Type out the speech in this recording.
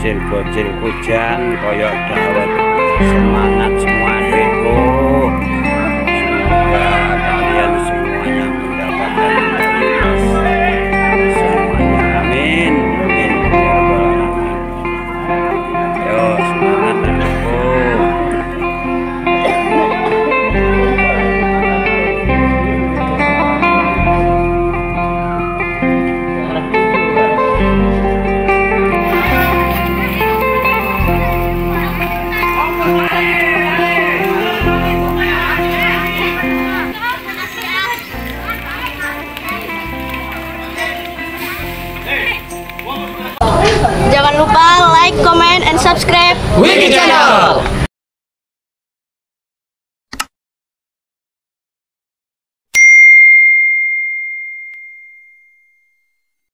bocil-bocil hujan koyok dawet. Semangat semua adikku, semoga kalian semuanya mendapatkan semuanya, amin amin. Yo semangat adikku. Jangan lupa like, comment, and subscribe Wiki Channel.